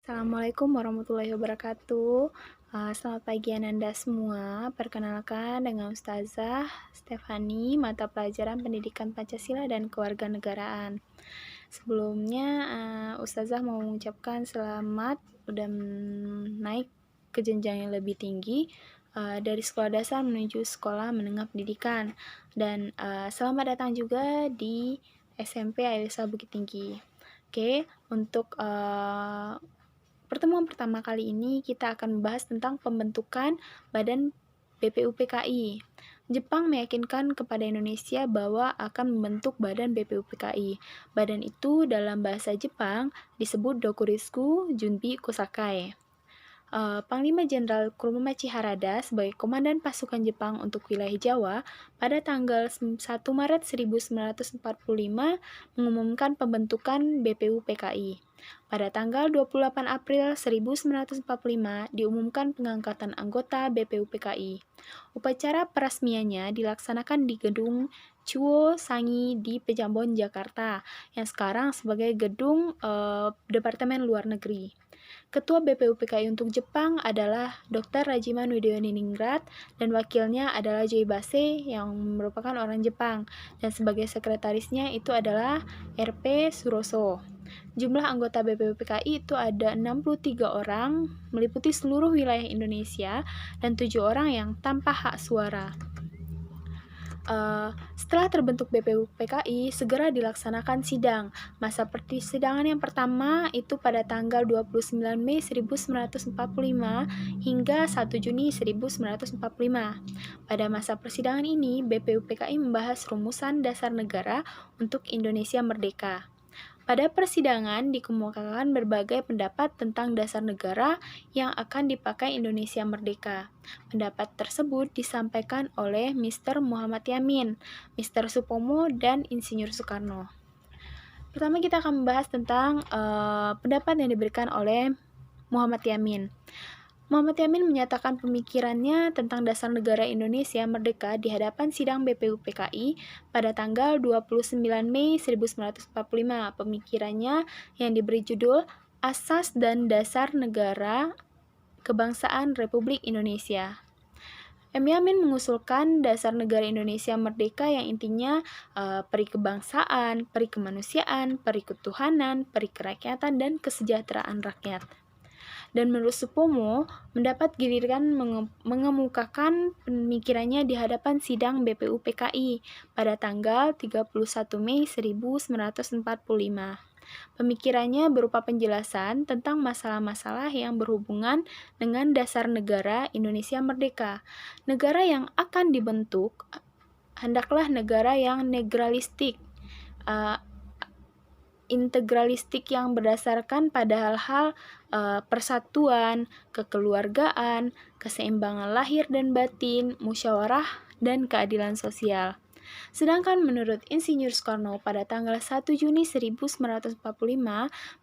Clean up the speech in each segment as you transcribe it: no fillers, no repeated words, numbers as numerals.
Assalamualaikum warahmatullahi wabarakatuh. Selamat pagi Ananda semua. Perkenalkan dengan Ustazah Stefani, mata pelajaran Pendidikan Pancasila dan Kewarganegaraan. Sebelumnya, Ustazah mau mengucapkan selamat udah naik ke jenjang yang lebih tinggi dari sekolah dasar menuju sekolah menengah pendidikan. Dan selamat datang juga di SMP Ailisa Bukit Tinggi. Oke, untuk pertemuan pertama kali ini kita akan membahas tentang pembentukan Badan BPUPKI. Jepang meyakinkan kepada Indonesia bahwa akan membentuk Badan BPUPKI. Badan itu dalam bahasa Jepang disebut Dokuritsu Junbi Kosakai. Panglima Jenderal Kuromachi Harada sebagai Komandan Pasukan Jepang untuk wilayah Jawa pada tanggal 1 Maret 1945 mengumumkan pembentukan BPUPKI. Pada tanggal 28 April 1945 diumumkan pengangkatan anggota BPUPKI. Upacara peresmiannya dilaksanakan di gedung Chuo Sangi di Pejambon, Jakarta, yang sekarang sebagai gedung Departemen Luar Negeri. Ketua BPUPKI untuk Jepang adalah Dr. Rajiman Widyoningrat dan wakilnya adalah Joy Base yang merupakan orang Jepang, dan sebagai sekretarisnya itu adalah RP Suroso. Jumlah anggota BPUPKI itu ada 63 orang, meliputi seluruh wilayah Indonesia, dan 7 orang yang tanpa hak suara. Setelah terbentuk BPUPKI, segera dilaksanakan sidang. Masa persidangan yang pertama itu pada tanggal 29 Mei 1945 hingga 1 Juni 1945. Pada masa persidangan ini, BPUPKI membahas rumusan dasar negara untuk Indonesia merdeka. Pada persidangan dikemukakan berbagai pendapat tentang dasar negara yang akan dipakai Indonesia merdeka. Pendapat tersebut disampaikan oleh Mr. Muhammad Yamin, Mr. Supomo, dan Insinyur Soekarno. Pertama kita akan membahas tentang pendapat yang diberikan oleh Muhammad Yamin. Muhammad Yamin menyatakan pemikirannya tentang dasar negara Indonesia merdeka di hadapan sidang BPUPKI pada tanggal 29 Mei 1945. Pemikirannya yang diberi judul Asas dan Dasar Negara Kebangsaan Republik Indonesia. M. Yamin mengusulkan dasar negara Indonesia merdeka yang intinya peri kebangsaan, peri kemanusiaan, peri ketuhanan, peri kerakyatan, dan kesejahteraan rakyat. Dan menurut Supomo, mendapat giliran mengemukakan pemikirannya di hadapan sidang BPUPKI pada tanggal 31 Mei 1945. Pemikirannya berupa penjelasan tentang masalah-masalah yang berhubungan dengan dasar negara Indonesia merdeka. Negara yang akan dibentuk hendaklah negara yang negralistik, integralistik yang berdasarkan pada hal-hal persatuan, kekeluargaan, keseimbangan lahir dan batin, musyawarah, dan keadilan sosial. Sedangkan menurut Insinyur Soekarno pada tanggal 1 Juni 1945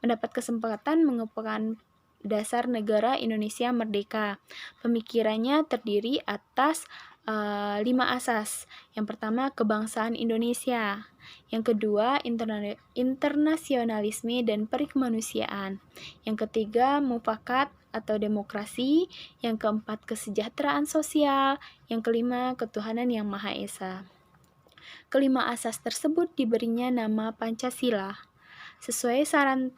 mendapat kesempatan mengemukakan dasar negara Indonesia merdeka. Pemikirannya terdiri atas 5 asas. Yang pertama, kebangsaan Indonesia. Yang kedua, internasionalisme dan perikemanusiaan. Yang ketiga, mufakat atau demokrasi. Yang keempat, kesejahteraan sosial. Yang kelima, ketuhanan yang Maha Esa. Kelima asas tersebut diberinya nama Pancasila. Sesuai saran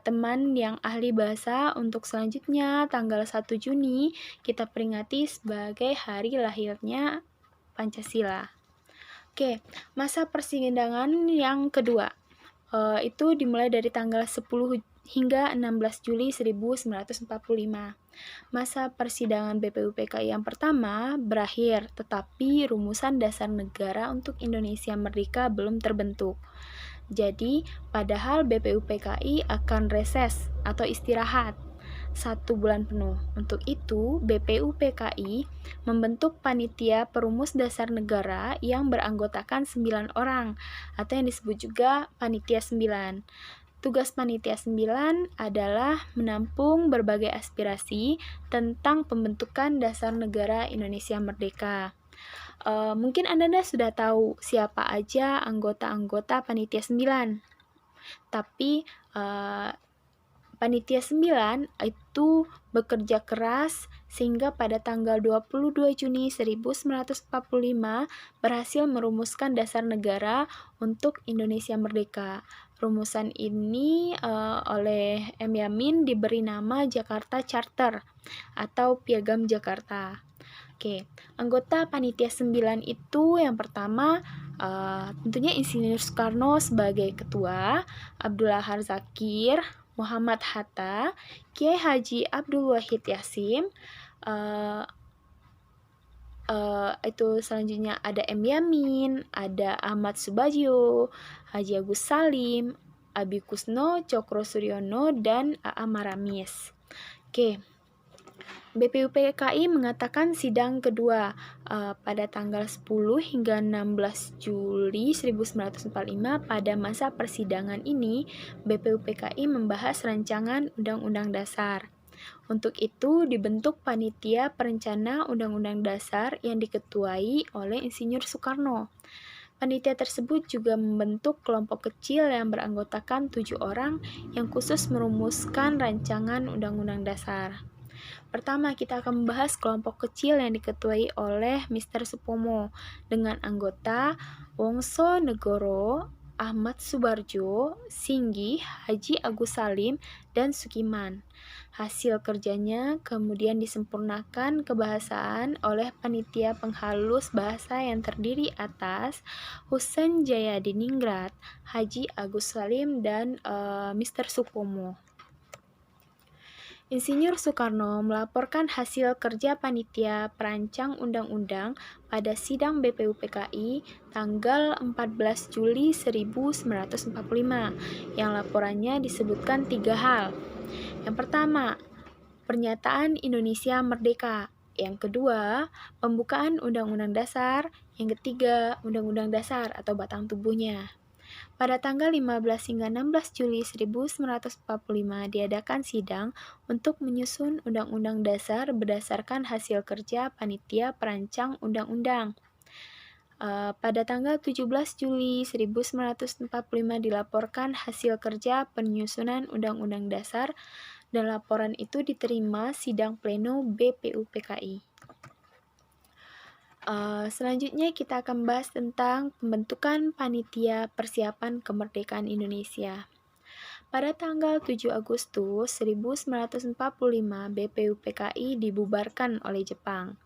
teman yang ahli bahasa, untuk selanjutnya tanggal 1 Juni kita peringati sebagai hari lahirnya Pancasila. Oke, masa persidangan yang kedua itu dimulai dari tanggal 10 hingga 16 Juli 1945. Masa persidangan BPUPKI yang pertama berakhir, tetapi rumusan dasar negara untuk Indonesia merdeka belum terbentuk. Jadi, padahal BPUPKI akan reses atau istirahat 1 bulan penuh. Untuk itu, BPUPKI membentuk panitia perumus dasar negara yang beranggotakan 9 orang, atau yang disebut juga panitia 9. Tugas panitia 9 adalah menampung berbagai aspirasi tentang pembentukan dasar negara Indonesia merdeka. Mungkin Anda sudah tahu siapa aja anggota-anggota panitia 9. Tapi Panitia 9 itu bekerja keras sehingga pada tanggal 22 Juni 1945 berhasil merumuskan dasar negara untuk Indonesia merdeka. Rumusan ini oleh M. Yamin diberi nama Jakarta Charter atau Piagam Jakarta. Oke, anggota Panitia 9 itu yang pertama tentunya Insinyur Soekarno sebagai ketua, Abdullah Zakir, Muhammad Hatta, Kiai Haji Abdul Wahid Yasim, itu selanjutnya ada M. Yamin, ada Ahmad Subagio, Haji Agus Salim, Abi Kusno, Cokro Suryono, dan A.A. Maramis. Oke, BPUPKI mengatakan sidang kedua pada tanggal 10 hingga 16 Juli 1945. Pada masa persidangan ini, BPUPKI membahas rancangan Undang-Undang Dasar. Untuk itu, dibentuk Panitia Perencana Undang-Undang Dasar yang diketuai oleh Insinyur Soekarno. Panitia tersebut juga membentuk kelompok kecil yang beranggotakan 7 orang yang khusus merumuskan rancangan Undang-Undang Dasar. Pertama, kita akan membahas kelompok kecil yang diketuai oleh Mr. Supomo dengan anggota Wongso Negoro, Ahmad Subarjo, Singgi, Haji Agus Salim, dan Sukiman. Hasil kerjanya kemudian disempurnakan kebahasaan oleh panitia penghalus bahasa yang terdiri atas Husein Jayadiningrat, Haji Agus Salim, dan Mr. Supomo. Insinyur Soekarno melaporkan hasil kerja panitia perancang undang-undang pada sidang BPUPKI tanggal 14 Juli 1945, yang laporannya disebutkan 3 hal. Yang pertama, pernyataan Indonesia merdeka. Yang kedua, pembukaan Undang-Undang Dasar. Yang ketiga, Undang-Undang Dasar atau batang tubuhnya. Pada tanggal 15 hingga 16 Juli 1945 diadakan sidang untuk menyusun Undang-Undang Dasar berdasarkan hasil kerja Panitia Perancang Undang-Undang. Pada tanggal 17 Juli 1945 dilaporkan hasil kerja penyusunan Undang-Undang Dasar dan laporan itu diterima sidang pleno BPUPKI. Selanjutnya kita akan bahas tentang pembentukan Panitia Persiapan Kemerdekaan Indonesia. Pada tanggal 7 Agustus 1945, BPUPKI dibubarkan oleh Jepang.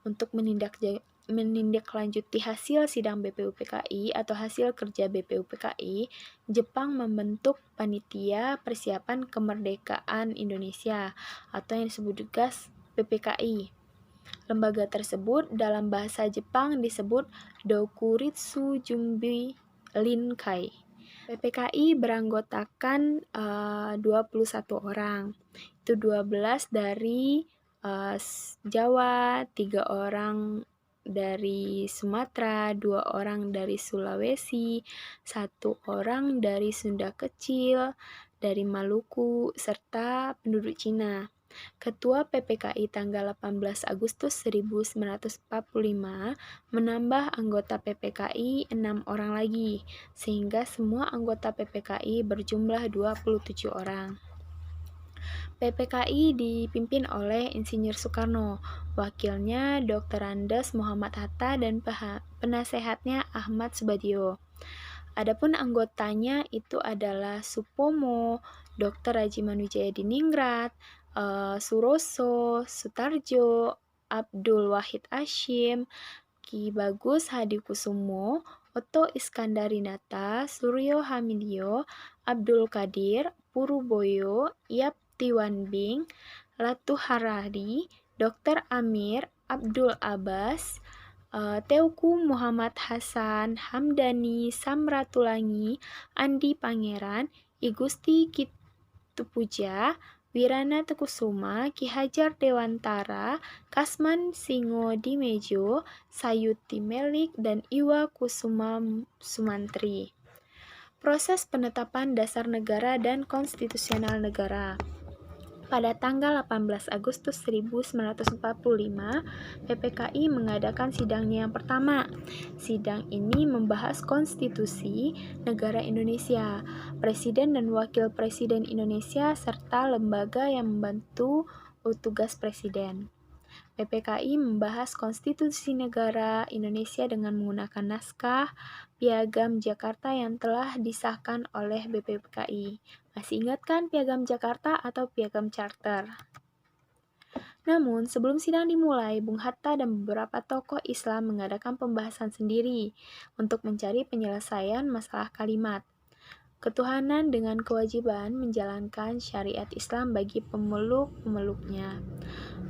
Untuk menindaklanjuti hasil sidang BPUPKI atau hasil kerja BPUPKI, Jepang membentuk Panitia Persiapan Kemerdekaan Indonesia atau yang disebut juga PPKI. Lembaga tersebut dalam bahasa Jepang disebut Dokuritsu Jumbi Rinkai. PPKI beranggotakan 21 orang. Itu 12 dari Jawa, 3 orang dari Sumatera, 2 orang dari Sulawesi, 1 orang dari Sunda Kecil, dari Maluku, serta penduduk Cina. Ketua PPKI tanggal 18 Agustus 1945 menambah anggota PPKI 6 orang lagi, sehingga semua anggota PPKI berjumlah 27 orang. PPKI dipimpin oleh Insinyur Soekarno, wakilnya Dr. Andes Muhammad Hatta, dan penasehatnya Ahmad Subadio. Adapun anggotanya itu adalah Supomo, Dr. Haji Manujaya Diningrat, Suroso, Sutarjo, Abdul Wahid Hashim, Ki Bagus Hadikusumo, Otto Iskandarinata, Suryo Hamidyo, Abdul Qadir, Puruboyo, Yap Tiwanbing, Latuh Harari, Dr. Amir, Abdul Abbas, Teuku Muhammad Hasan, Hamdani Samratulangi, Andi Pangeran, I Gusti Kitupuja, Wirana Tekusuma, Ki Hajar Dewantara, Kasman Singo Dimejo, Sayuti Melik, dan Iwa Kusuma Sumantri. Proses penetapan dasar negara dan konstitusional negara. Pada tanggal 18 Agustus 1945, PPKI mengadakan sidangnya yang pertama. Sidang ini membahas konstitusi negara Indonesia, presiden dan wakil presiden Indonesia, serta lembaga yang membantu tugas presiden. PPKI membahas konstitusi negara Indonesia dengan menggunakan naskah Piagam Jakarta yang telah disahkan oleh BPPKI. Masih ingat kan Piagam Jakarta atau Piagam Charter? Namun, sebelum sidang dimulai, Bung Hatta dan beberapa tokoh Islam mengadakan pembahasan sendiri untuk mencari penyelesaian masalah kalimat ketuhanan dengan kewajiban menjalankan syariat Islam bagi pemeluk-pemeluknya.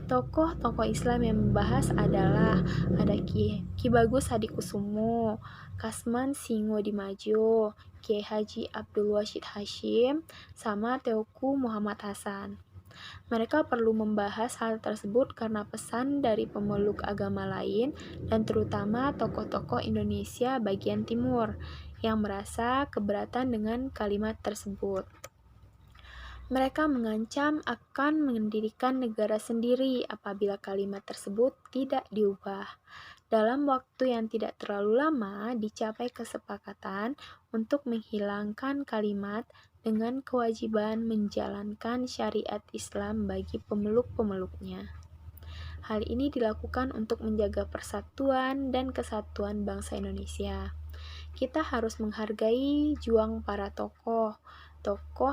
Tokoh-tokoh Islam yang membahas adalah ada Ki Bagus Hadikusumo, Kasman Singo Dimajo, Kiai Haji Abdul Wahid Hasyim, sama Teuku Muhammad Hasan. Mereka perlu membahas hal tersebut karena pesan dari pemeluk agama lain dan terutama tokoh-tokoh Indonesia bagian timur yang merasa keberatan dengan kalimat tersebut. Mereka mengancam akan mendirikan negara sendiri apabila kalimat tersebut tidak diubah. Dalam waktu yang tidak terlalu lama, dicapai kesepakatan untuk menghilangkan kalimat dengan kewajiban menjalankan syariat Islam bagi pemeluk-pemeluknya. Hal ini dilakukan untuk menjaga persatuan dan kesatuan bangsa Indonesia. Kita harus menghargai juang para tokoh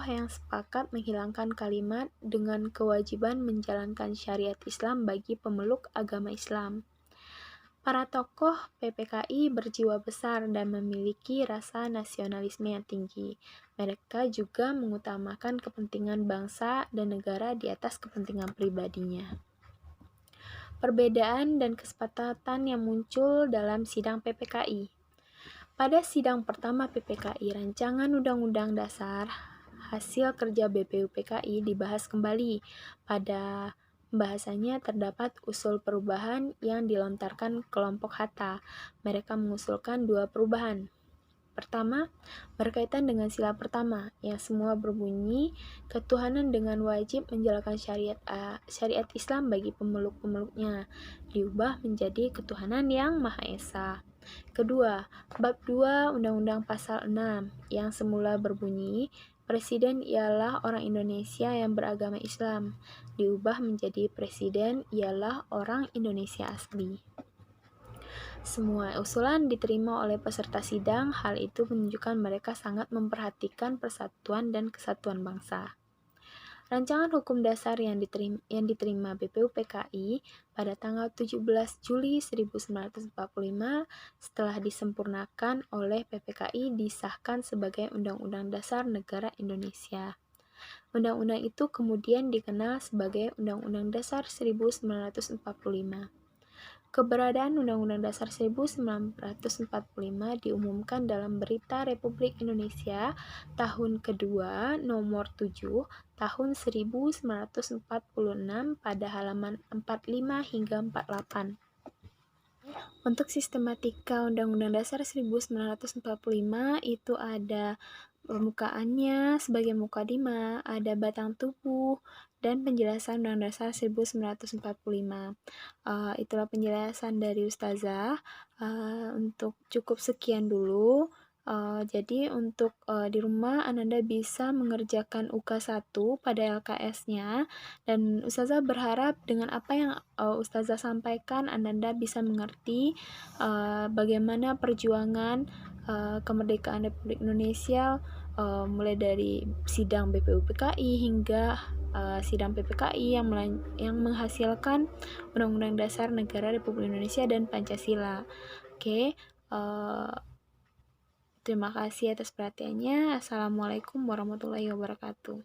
yang sepakat menghilangkan kalimat dengan kewajiban menjalankan syariat Islam bagi pemeluk agama Islam. Para tokoh PPKI berjiwa besar dan memiliki rasa nasionalisme yang tinggi. Mereka juga mengutamakan kepentingan bangsa dan negara di atas kepentingan pribadinya. Perbedaan dan kesepakatan yang muncul dalam sidang PPKI. Pada sidang pertama PPKI, Rancangan Undang-Undang Dasar hasil kerja BPUPKI dibahas kembali. Pada pembahasannya terdapat usul perubahan yang dilontarkan kelompok Hatta. Mereka mengusulkan 2 perubahan. Pertama, berkaitan dengan sila pertama, yang semua berbunyi, ketuhanan dengan wajib menjalankan syariat Islam bagi pemeluk-pemeluknya, diubah menjadi ketuhanan yang Maha Esa. Kedua, bab 2 Undang-Undang Pasal 6 yang semula berbunyi Presiden ialah orang Indonesia yang beragama Islam, diubah menjadi Presiden ialah orang Indonesia asli. Semua usulan diterima oleh peserta sidang, hal itu menunjukkan mereka sangat memperhatikan persatuan dan kesatuan bangsa. Rancangan Hukum Dasar yang diterima BPUPKI pada tanggal 17 Juli 1945 setelah disempurnakan oleh PPKI disahkan sebagai Undang-Undang Dasar Negara Indonesia. Undang-undang itu kemudian dikenal sebagai Undang-Undang Dasar 1945. Keberadaan Undang-Undang Dasar 1945 diumumkan dalam Berita Republik Indonesia tahun kedua nomor 7 tahun 1946 pada halaman 45 hingga 48. Untuk sistematika Undang-Undang Dasar 1945 itu ada permukaannya sebagai mukadimah, ada batang tubuh, dan penjelasan Undang-Undang Dasar 1945. Itulah penjelasan dari Ustazah. Untuk cukup sekian dulu. Jadi untuk di rumah Ananda bisa mengerjakan UK1 pada LKS-nya, dan Ustazah berharap dengan apa yang Ustazah sampaikan Ananda bisa mengerti bagaimana perjuangan kemerdekaan Republik Indonesia mulai dari sidang BPUPKI hingga sidang PPKI yang menghasilkan Undang-Undang Dasar Negara Republik Indonesia dan Pancasila. Oke, terima kasih atas perhatiannya. Assalamualaikum warahmatullahi wabarakatuh.